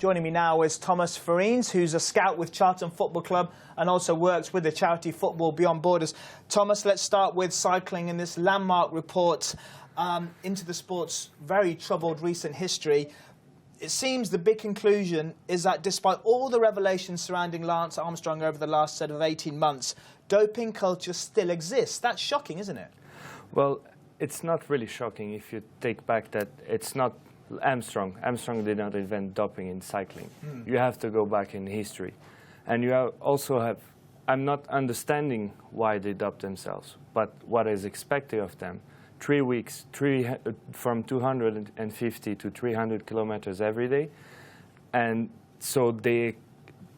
Joining me now is Thomas Farines, who's a scout with Charlton Football Club and also works with the charity Football Beyond Borders. Thomas, let's start with cycling and this landmark report into the sport's very troubled recent history. It seems the big conclusion is that despite all the revelations surrounding Lance Armstrong over the last set of 18 months, doping culture still exists. That's shocking, isn't it? Well, it's not really shocking if you take back that it's not Armstrong. Armstrong did not invent doping in cycling. You have to go back in history. And you also have, I'm not understanding why they doped themselves, but what is expected of them. 3 weeks, from 250 to 300 kilometers every day. And so they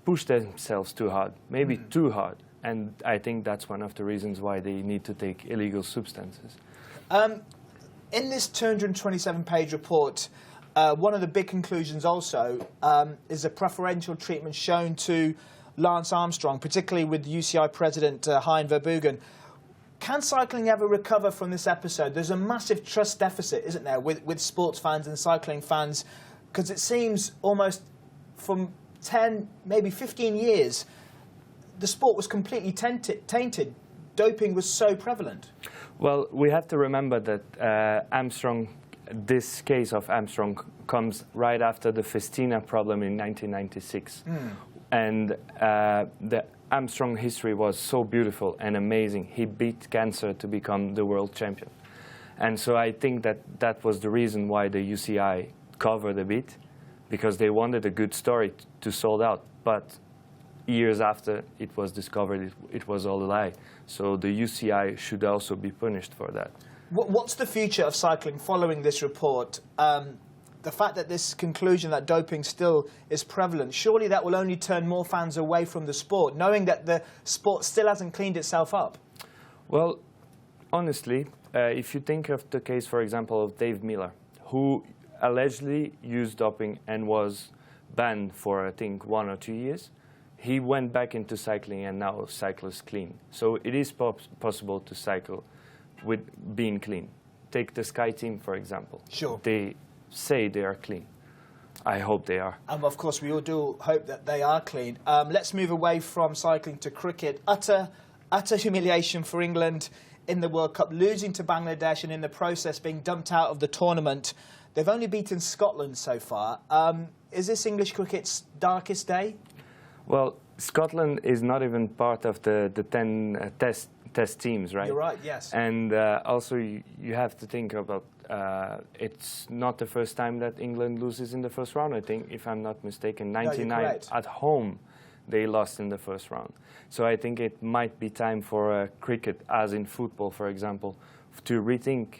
push themselves too hard, maybe too hard. And I think that's one of the reasons why they need to take illegal substances. In this 227-page report, one of the big conclusions also is a preferential treatment shown to Lance Armstrong, particularly with UCI President Hein Verbruggen. Can cycling ever recover from this episode? There's a massive trust deficit, isn't there, with sports fans and cycling fans, because it seems almost from 10, maybe 15 years, the sport was completely tainted. Doping was so prevalent. Well, we have to remember that Armstrong, this case of Armstrong comes right after the Festina problem in 1996. And the Armstrong history was so beautiful and amazing. He beat cancer to become the world champion. And so I think that that was the reason why the UCI covered a bit, because they wanted a good story to sold out. But years after it was discovered, it was all a lie. So the UCI should also be punished for that. What's the future of cycling following this report? The fact that this conclusion that doping still is prevalent, surely that will only turn more fans away from the sport, knowing that the sport still hasn't cleaned itself up. Well, honestly, if you think of the case, for example, of Dave Miller, who allegedly used doping and was banned for, I think, 1 or 2 years, he went back into cycling and now cycles clean. So it is possible to cycle with being clean. Take the Sky team, for example. Sure. They say they are clean. I hope they are. Of course, we all do hope that they are clean. Let's move away from cycling to cricket. Utter humiliation for England in the World Cup, losing to Bangladesh and in the process being dumped out of the tournament. They've only beaten Scotland so far. Is this English cricket's darkest day? Well, Scotland is not even part of the 10 test teams, right? You're right, yes. And also you have to think about it's not the first time that England loses in the first round, I think, if I'm not mistaken. 99 at home, they lost in the first round. So I think it might be time for cricket, as in football, for example, to rethink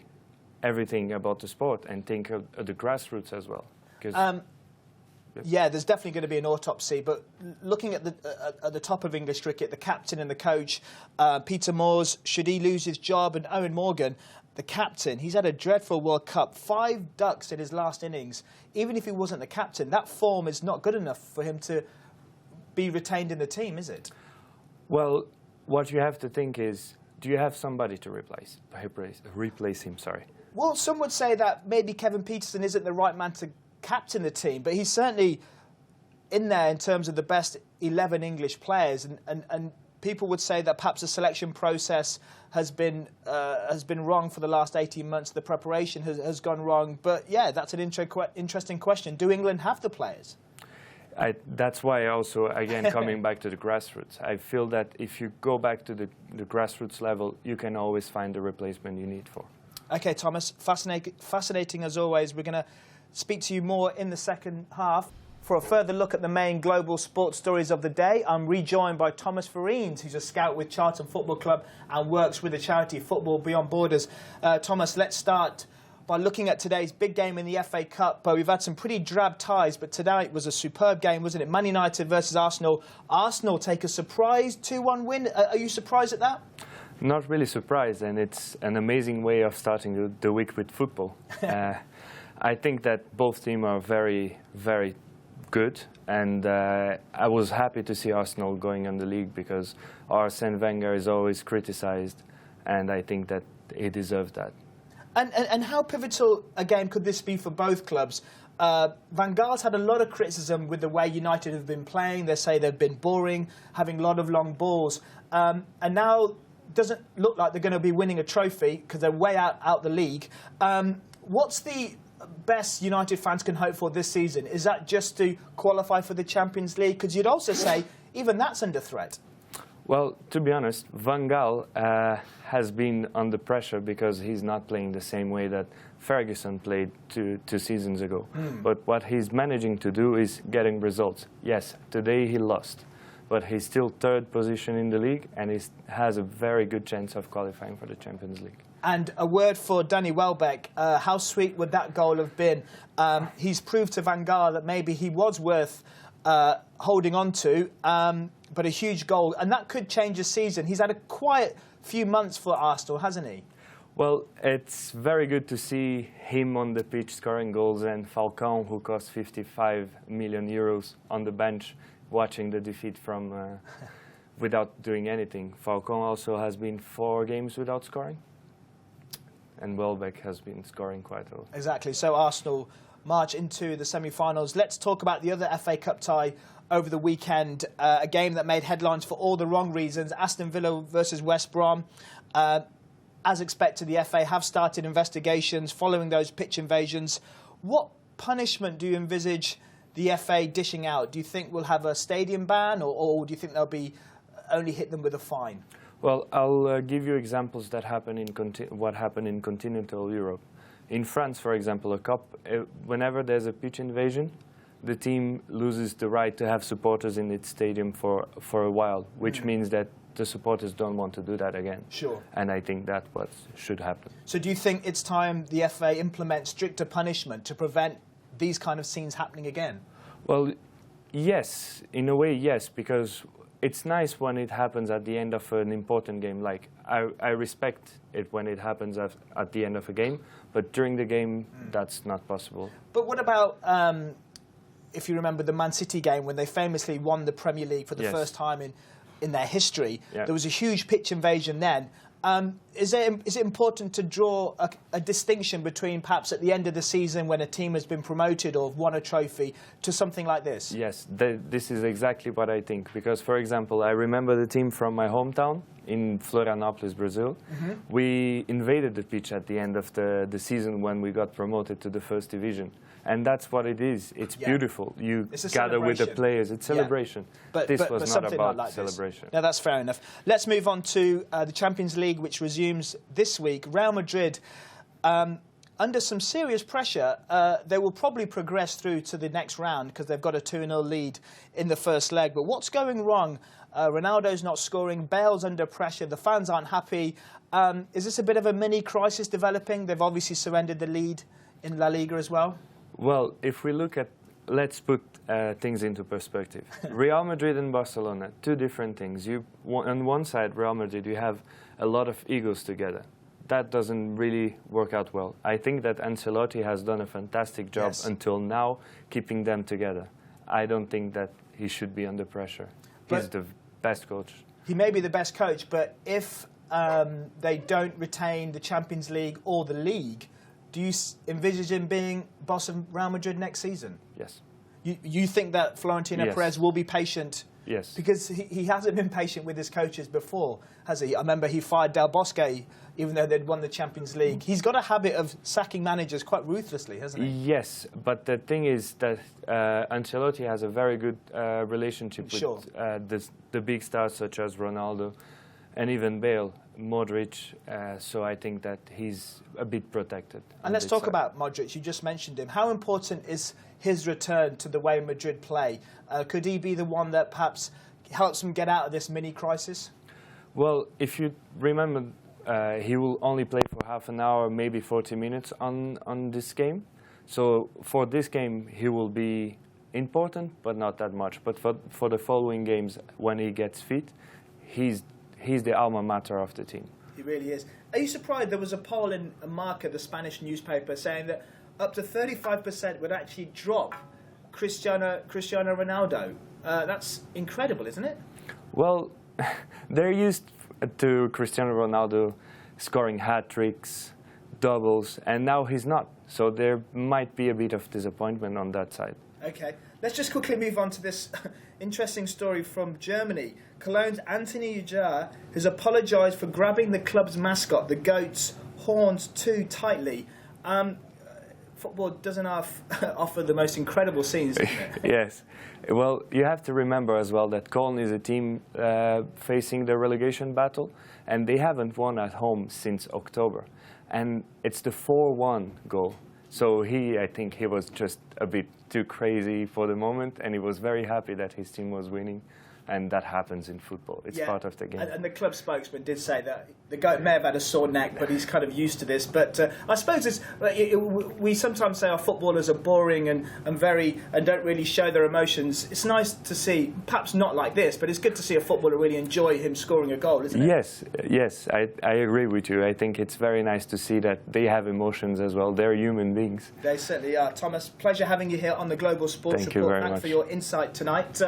everything about the sport and think of the grassroots as well. Yeah, there's definitely going to be an autopsy, but looking at the top of English cricket, the captain and the coach, Peter Moores, should he lose his job, and Owen Morgan, the captain, he's had a dreadful World Cup, 5 ducks in his last innings. Even if he wasn't the captain, that form is not good enough for him to be retained in the team, is it? Well, what you have to think is, do you have somebody to replace him? Sorry. Well, some would say that maybe Kevin Pietersen isn't the right man to captain the team, but he's certainly in there in terms of the best 11 English players, and people would say that perhaps the selection process has been wrong for the last 18 months. The preparation has gone wrong. But yeah, that's an interesting question. Do England have the players? That's why also, again, coming back to the grassroots, I feel that if you go back to the grassroots level, you can always find the replacement you need for. Okay, Thomas, fascinating as always. We're going to speak to you more in the second half. For a further look at the main global sports stories of the day, I'm rejoined by Thomas Farines, who's a scout with Charlton Football Club and works with the charity Football Beyond Borders. Thomas, let's start by looking at today's big game in the FA Cup. We've had some pretty drab ties, but tonight was a superb game, wasn't it? Man United versus Arsenal. Arsenal take a surprise 2-1 win. Are you surprised at that? Not really surprised, and it's an amazing way of starting the week with football. I think that both teams are very, very good, and I was happy to see Arsenal going on the league, because Arsene Wenger is always criticised, and I think that he deserves that. And how pivotal a game could this be for both clubs? Van Gaal's had a lot of criticism with the way United have been playing. They say they've been boring, having a lot of long balls. And now doesn't look like they're going to be winning a trophy because they're way out the league. What's the best United fans can hope for this season? Is that just to qualify for the Champions League? Because you'd also say even that's under threat. Well, to be honest, Van Gaal has been under pressure because he's not playing the same way that Ferguson played two seasons ago. But what he's managing to do is getting results. Yes, today he lost, but he's still third position in the league and he has a very good chance of qualifying for the Champions League. And a word for Danny Welbeck. How sweet would that goal have been? He's proved to Van Gaal that maybe he was worth holding on to, but a huge goal. And that could change his season. He's had a quiet few months for Arsenal, hasn't he? Well, it's very good to see him on the pitch scoring goals and Falcao, who cost 55 million euros, on the bench watching the defeat from without doing anything. Falcao also has been 4 games without scoring. And Welbeck has been scoring quite a lot. Exactly. So Arsenal march into the semi-finals. Let's talk about the other FA Cup tie over the weekend. A game that made headlines for all the wrong reasons. Aston Villa versus West Brom. As expected, the FA have started investigations following those pitch invasions. What punishment do you envisage the FA dishing out? Do you think we'll have a stadium ban, or do you think they'll be only hit them with a fine? Well, I'll give you examples that happen in what happened in continental Europe. In France, for example, a cup, whenever there's a pitch invasion, the team loses the right to have supporters in its stadium for a while, which means that the supporters don't want to do that again. Sure. And I think that's what should happen. So do you think it's time the FA implements stricter punishment to prevent these kind of scenes happening again? Well, yes, in a way, yes, because it's nice when it happens at the end of an important game. Like, I respect it when it happens at the end of a game, but during the game, that's not possible. But what about, if you remember the Man City game, when they famously won the Premier League for the first time in their history? There was a huge pitch invasion then. Is it important to draw a distinction between perhaps at the end of the season when a team has been promoted or won a trophy to something like this? Yes, this is exactly what I think. Because, for example, I remember the team from my hometown in Florianópolis, Brazil. We invaded the pitch at the end of the season when we got promoted to the first division. And that's what it is. It's beautiful. You gather with the players. It's celebration. But this was not about like celebration. No, that's fair enough. Let's move on to the Champions League, which resumes this week. Real Madrid, under some serious pressure, they will probably progress through to the next round because they've got a 2-0 lead in the first leg. But what's going wrong? Ronaldo's not scoring. Bale's under pressure. The fans aren't happy. Is this a bit of a mini crisis developing? They've obviously surrendered the lead in La Liga as well. Well, if we look at, let's put things into perspective. Real Madrid and Barcelona, 2 different things. On one side, Real Madrid, you have a lot of egos together. That doesn't really work out well. I think that Ancelotti has done a fantastic job until now, keeping them together. I don't think that he should be under pressure. He's the best coach. He may be the best coach, but if they don't retain the Champions League or the league, do you envisage him being boss of Real Madrid next season? Yes. You think that Florentino Perez will be patient? Yes. Because he hasn't been patient with his coaches before, has he? I remember he fired Del Bosque, even though they'd won the Champions League. He's got a habit of sacking managers quite ruthlessly, hasn't he? Yes, but the thing is that Ancelotti has a very good relationship with the big stars such as Ronaldo and even Bale, Modric, so I think that he's a bit protected. And let's talk about Modric. You just mentioned him. How important is his return to the way Madrid play? Could he be the one that perhaps helps him get out of this mini crisis? Well, if you remember, he will only play for half an hour, maybe 40 minutes on this game. So for this game, he will be important, but not that much. But for the following games, when he gets fit, he's the alma mater of the team. He really is. Are you surprised there was a poll in Marca, the Spanish newspaper, saying that up to 35% would actually drop Cristiano Ronaldo? That's incredible, isn't it? Well, they're used to Cristiano Ronaldo scoring hat-tricks, doubles, and now he's not. So there might be a bit of disappointment on that side. Okay, let's just quickly move on to this interesting story from Germany. Cologne's Anthony Ujah has apologised for grabbing the club's mascot, the goat's horns, too tightly. Football doesn't offer the most incredible scenes, doesn't it? Yes. Well, you have to remember as well that Cologne is a team facing the relegation battle, and they haven't won at home since October. And it's the 4-1 goal. So I think he was just a bit too crazy for the moment, and he was very happy that his team was winning. And that happens in football. It's part of the game. And the club spokesman did say that the goat may have had a sore neck, but he's kind of used to this. But I suppose we sometimes say our footballers are boring and don't really show their emotions. It's nice to see, perhaps not like this, but it's good to see a footballer really enjoy him scoring a goal, isn't it? Yes, I agree with you. I think it's very nice to see that they have emotions as well. They're human beings. They certainly are. Thomas, pleasure having you here on the Global Sports Report. Thank you very much. For your insight tonight.